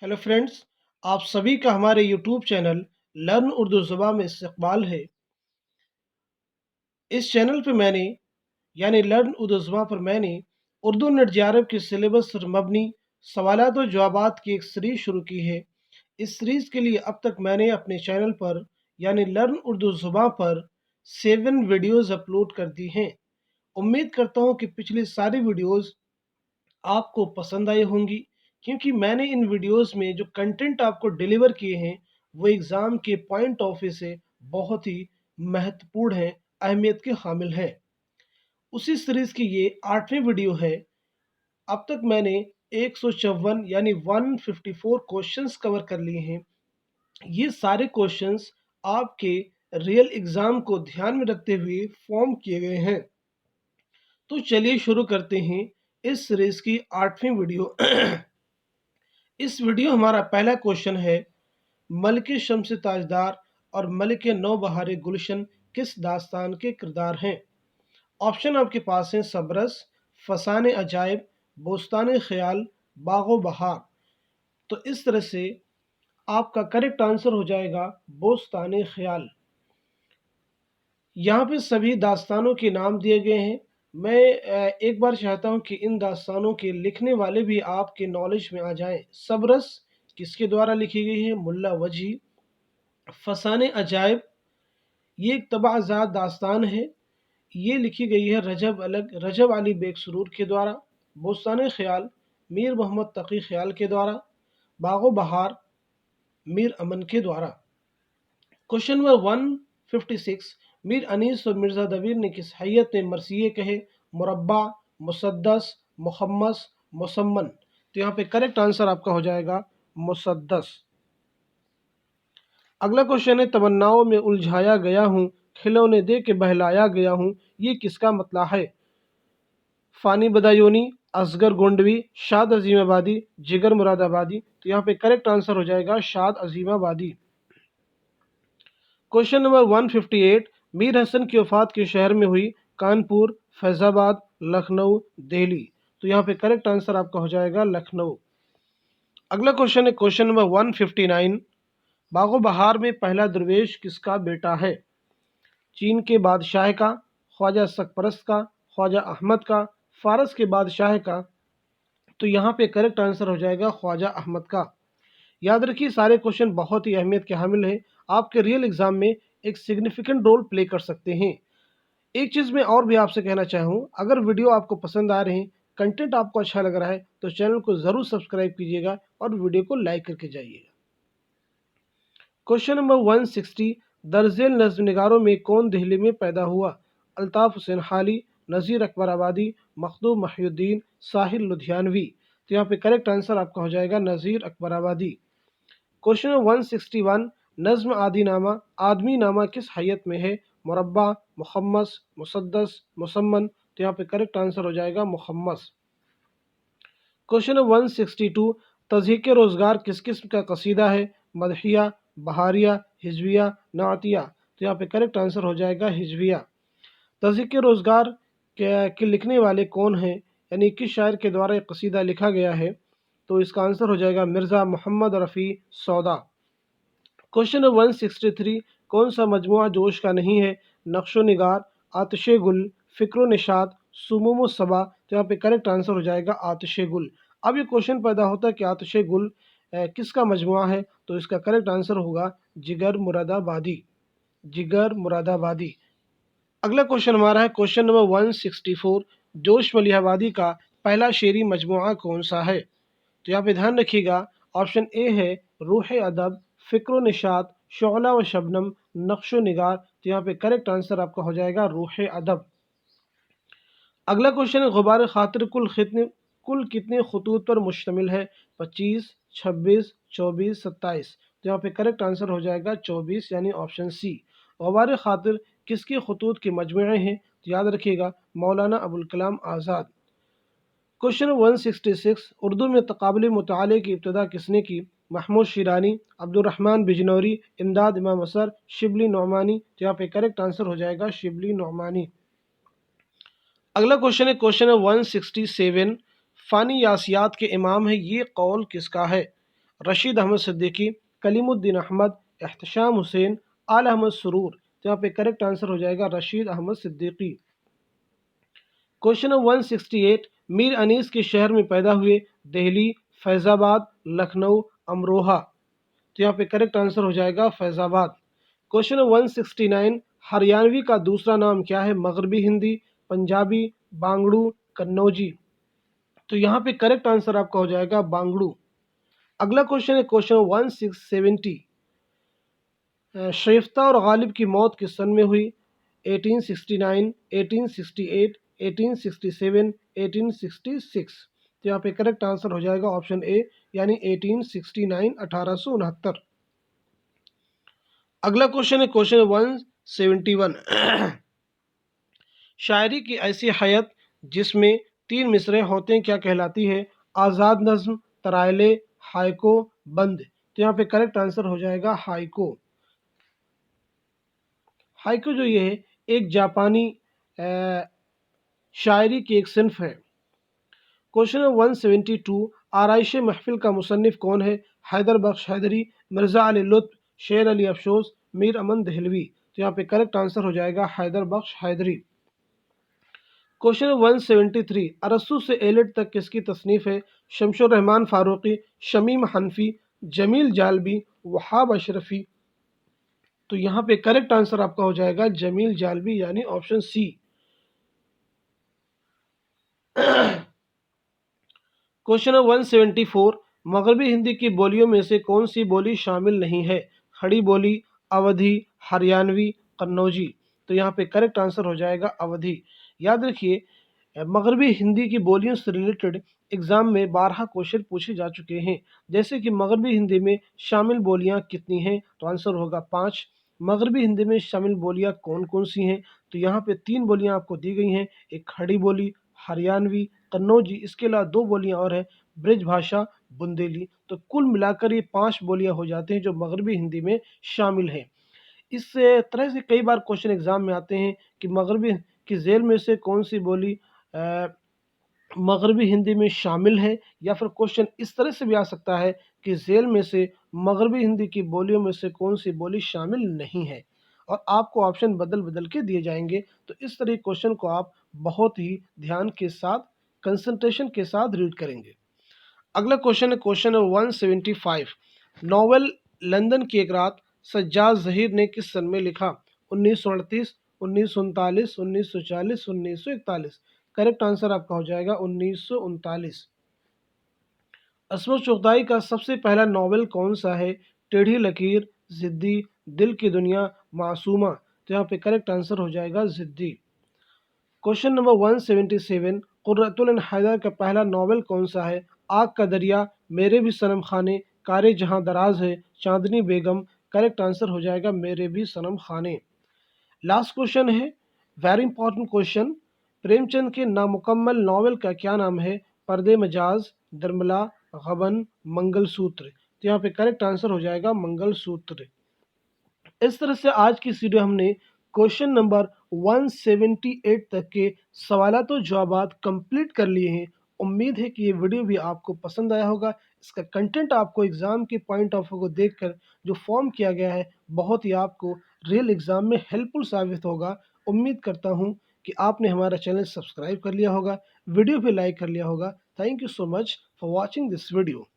Hello friends, आप सभी का हमारे यूट्यूब चैनल लर्न उर्दू ज़ुबान में इस्तकबाल है। इस चैनल पे मैंने लर्न उर्दू ज़ुबान पर मैंने उर्दू नेट जेआरएफ के सिलेबस पर मबनी सवालात और जवाबात की एक सीरीज़ शुरू की है। इस सीरीज़ के लिए अब तक मैंने अपने चैनल पर लर्न उर्दू ज़ुबान पर 7 वीडियोज़ अपलोड कर दी हैं। उम्मीद करता हूँ कि पिछली सारी वीडियोज़ आपको पसंद आई होंगी, क्योंकि मैंने इन वीडियोस में जो कंटेंट आपको डिलीवर किए हैं वो एग्ज़ाम के पॉइंट ऑफ व्यू से बहुत ही महत्वपूर्ण हैं, अहमियत के हामिल हैं। उसी सीरीज़ की ये 8वीं वीडियो है। अब तक मैंने 154 154 क्वेश्चंस कवर कर लिए हैं। ये सारे क्वेश्चंस आपके रियल एग्ज़ाम को ध्यान में रखते हुए फॉर्म किए गए हैं। तो चलिए शुरू करते हैं इस सीरीज़ की 8वीं वीडियो। इस वीडियो हमारा पहला क्वेश्चन है, मलिक शम्स ताजदार और मलिक नौबहार गुलशन किस दास्तान के किरदार हैं? ऑप्शन आपके पास हैं सबरस, फसान अजायब, बोस्तान ख्याल, बागो बहार। तो इस तरह से आपका करेक्ट आंसर हो जाएगा बोस्तान ख्याल। यहाँ पे सभी दास्तानों के नाम दिए गए हैं। मैं एक बार चाहता हूँ कि इन दास्तानों के लिखने वाले भी आपके नॉलेज में आ जाएं। सबरस किसके द्वारा लिखी गई है? मुल्ला वजी। फसाने अजायब ये एक तबाहज़ात दास्तान है, ये लिखी गई है रजब अली बेग सुरूर के द्वारा। बोस्तान ख्याल मीर मोहम्मद तकी ख्याल के द्वारा। बागो बहार मीर अमन के द्वारा। क्वेश्चन नंबर 156, मीर अनीस और मिर्ज़ा दबीर ने किस हैयत में मरसिये कहे? मुरब्बा, मुसद्दस, मुखम्मस, मुसम्मन। तो यहाँ पे करेक्ट आंसर आपका हो जाएगा मुसद्दस। अगला क्वेश्चन है, तमन्नाओं में उलझाया गया हूँ, खिलौने दे के बहलाया गया हूँ, ये किसका मतला है? फ़ानी बदायूनी, असगर गोंडवी, शाद अजीमाबादी, जिगर मुरादाबादी। तो यहाँ पे करेक्ट आंसर हो जाएगा शाद अजीमाबादी। क्वेश्चन नंबर 158, मीर हसन की वफ़ात किस शहर में हुई? कानपुर, फैज़ाबाद, लखनऊ, दिल्ली। तो यहाँ पे करेक्ट आंसर आपका हो जाएगा लखनऊ। अगला क्वेश्चन है क्वेश्चन नंबर 159, बागो बहार में पहला दरवेश किसका बेटा है? चीन के बादशाह का, ख्वाजा सकपरस्त का, ख्वाजा अहमद का, फारस के बादशाह का। तो यहाँ पे करेक्ट आंसर हो जाएगा ख्वाजा अहमद का। याद रखिए सारे क्वेश्चन बहुत ही अहमियत के हामिल हैं, आपके रियल एग्जाम में एक सिग्निफिकेंट रोल प्ले कर सकते हैं। एक चीज़ मैं और भी आपसे कहना चाहूँ, अगर वीडियो आपको पसंद आ रहे हैं, कंटेंट आपको अच्छा लग रहा है, तो चैनल को ज़रूर सब्सक्राइब कीजिएगा और वीडियो को लाइक करके जाइएगा। क्वेश्चन नंबर 160, दर्जेल नज़्म निगारों में कौन दिल्ली में पैदा हुआ? अल्ताफ़ हुसैन हाली, नज़ीर अकबर आबादी, मखदूम महिउद्दीन, साहिल लुधियानवी। तो यहाँ पे करेक्ट आंसर आपका हो जाएगा नज़ीर अकबर आबादी। क्वेश्चन नंबर 161, नज़्म आदमी नामा किस हैयत में है? मुरब्बा, मुखम्मस, मुसद्दस, मुसम्मन। तो यहाँ पे करेक्ट आंसर हो जाएगा मुखम्मस। क्वेश्चन नंबर 162, तज़हीक रोज़गार किस किस्म का कसीदा है? मदहिया, बहारिया, हिजविया, नातिया। तो यहाँ पे करेक्ट आंसर हो जाएगा हिजविया। तज़हीक रोज़गार के लिखने वाले कौन हैं? यानी किस शायर के द्वारा एक कसीदा लिखा गया है? तो इसका आंसर हो जाएगा मिर्ज़ा मोहम्मद रफ़ी सौदा। क्वेश्चन नंबर 163, कौन सा मजमुआ जोश का नहीं है? नक्शो निगार, आतिशे गुल, फ़िक्रो निशात, सुमुमो सबा। तो यहाँ पे करेक्ट आंसर हो जाएगा आतिशे गुल। अब ये क्वेश्चन पैदा होता है कि आतिशे गुल किसका मजमुआ है? तो इसका करेक्ट आंसर होगा जिगर मुरादाबादी। जिगर मुरादाबादी। अगला क्वेश्चन हमारा है क्वेश्चन नंबर 164, जोश मलिहाबादी का पहला शेरी मजमुआ कौन सा है? तो यहाँ पे ध्यान रखिएगा, ऑप्शन ए है रूह अदब, फ़िक्र निशात, शोला व शबनम, नक्शो निगार। तो यहाँ पे करेक्ट आंसर आपका हो जाएगा रूह अदब। अगला क्वेश्चन है, गुबार खातिर कुल कितने खतूत पर मुश्तमिल है? 25, 26, 24, 27। तो यहाँ पे करेक्ट आंसर हो जाएगा 24 यानी ऑप्शन सी। गुबार खातिर किसके खतूत के मजमुए हैं? तो याद रखिएगा मौलाना अबुल कलाम आज़ाद। क्वेश्चन 166, उर्दू में तक़ाबुल मुताले की इब्तदा किसने की? महमूद शिरानी, अब्दुर्रहमान बिजनौरी, इमदाद इमाम असर, शिबली नौमानी। तो यहाँ पे करेक्ट आंसर हो जाएगा शिबली नौमानी। अगला क्वेश्चन है क्वेश्चन 167, फ़ानी यासियात के इमाम है, ये कौल किसका है? रशीद अहमद सिद्दीकी, कलीमुद्दीन अहमद, एहतशाम हुसैन, आल अहमद सुरूर। तो यहाँ पे करेक्ट आंसर हो जाएगा रशीद अहमद सिद्दीकी। क्वेश्चन नंबर 168, मीर अनीस के शहर में पैदा हुए, दिल्ली, फैज़ाबाद, लखनऊ, अमरोहा। तो यहाँ पे करेक्ट आंसर हो जाएगा फैज़ाबाद। क्वेश्चन नंबर 169, हरियाणवी का दूसरा नाम क्या है? मगरबी हिंदी, पंजाबी, बांगड़ू, कन्नौजी। तो यहाँ पे करेक्ट आंसर आपका हो जाएगा बांगड़ू। अगला क्वेश्चन है क्वेश्चन 1670, शरीफ्ता और गालिब की मौत किस सन में हुई? 1869, 1868, 1867, 1866। तो यहाँ पे करेक्ट आंसर हो जाएगा ऑप्शन ए यानी 1869, 1869। अगला क्वेश्चन है क्वेश्चन 171, शायरी की ऐसी हयत जिसमें 3 मिसरे होते हैं क्या कहलाती है? आज़ाद नज्म, तराइले, हाइको, बंद। तो यहाँ पे करेक्ट आंसर हो जाएगा हाइको। हाइको जो ये है एक जापानी शायरी की एक सिन्फ है। क्वेश्चन 172, आराइश महफिल का मुसन्निफ कौन है? हैदर बख्श हैदरी, मिर्ज़ा अली लुत्फ़, शेर अली अफसोस, मीर अमन दहलवी। तो यहाँ पे करेक्ट आंसर हो जाएगा हैदर बख्श हैदरी। क्वेश्चन 173, अरस्तु से एलिट तक किसकी तसनीफ़ है? शमशुर रहमान फारूकी, शमीम हनफी, जमील जालबी, वहाब अशरफी। तो यहाँ पे करेक्ट आंसर आपका हो जाएगा जमील जालबी यानी ऑप्शन सी। क्वेश्चन 174, मगरबी हिंदी की बोलियों में से कौन सी बोली शामिल नहीं है? खड़ी बोली, अवधी, हरियाणवी, कन्नौजी। तो यहाँ पे करेक्ट आंसर हो जाएगा अवधी। याद रखिए मगरबी हिंदी की बोलियों से रिलेटेड एग्जाम में 12 क्वेश्चन पूछे जा चुके हैं। जैसे कि मगरबी हिंदी में शामिल बोलियां कितनी हैं? तो आंसर होगा 5। मगरबी हिंदी में शामिल बोलियां कौन कौन सी हैं? तो यहाँ पे 3 बोलियां आपको दी गई हैं, एक खड़ी बोली, हरियाणवी, कन्नौजी, इसके अलावा 2 बोलियां और हैं ब्रिज भाषा, बुंदेली। तो कुल मिलाकर ये 5 बोलियां हो जाते हैं जो मगरबी हिंदी में शामिल हैं। इस तरह से कई बार क्वेश्चन एग्जाम में आते हैं कि मगरबी की झेल में से कौन सी बोली मगरबी हिंदी में शामिल है, या फिर क्वेश्चन इस तरह से भी आ सकता है कि झेल में से मगरबी हिंदी की बोलियों में से कौन सी बोली शामिल नहीं है, और आपको ऑप्शन बदल बदल के दिए जाएंगे। तो इस तरह क्वेश्चन को आप बहुत ही ध्यान के साथ, कंसंट्रेशन के साथ रीड करेंगे। अगला क्वेश्चन है क्वेश्चन 175, नॉवेल लंदन की एक रात सज्जाद ज़हीर ने किस सन में लिखा? 1938, 1939, 1940, 1941। करेक्ट आंसर आपका हो जाएगा 1939। असमत चुगताई का सबसे पहला नॉवेल कौन सा है? टेढ़ी लकीर, ज़िद्दी, दिल की दुनिया, मासूमा। तो यहाँ पे करेक्ट आंसर हो जाएगा ज़िद्दी। क्वेश्चन नंबर 177, कुर्रतुल हैदर का पहला नॉवेल कौन सा है? आग का दरिया, मेरे भी सनम खाने, कारे जहां दराज है, चांदनी बेगम। करेक्ट आंसर हो जाएगा मेरे भी सनम खाने। लास्ट क्वेश्चन है वेरी इंपॉर्टेंट क्वेश्चन, प्रेमचंद के नामुकम्मल नॉवेल का क्या नाम है? पर्दे मजाज, दरमला, गबन, मंगलसूत्र। तो यहाँ पे करेक्ट आंसर हो जाएगा मंगलसूत्र। इस तरह से आज की इस वीडियो हमने क्वेश्चन नंबर 178 तक के सवालात और जवाबात कंप्लीट कर लिए हैं। उम्मीद है कि ये वीडियो भी आपको पसंद आया होगा। इसका कंटेंट आपको एग्ज़ाम के पॉइंट ऑफ व्यू को देखकर जो फॉर्म किया गया है बहुत ही आपको रियल एग्ज़ाम में हेल्पफुल साबित होगा। उम्मीद करता हूँ कि आपने हमारा चैनल सब्सक्राइब कर लिया होगा, वीडियो भी लाइक कर लिया होगा। Thank you so much for watching this video.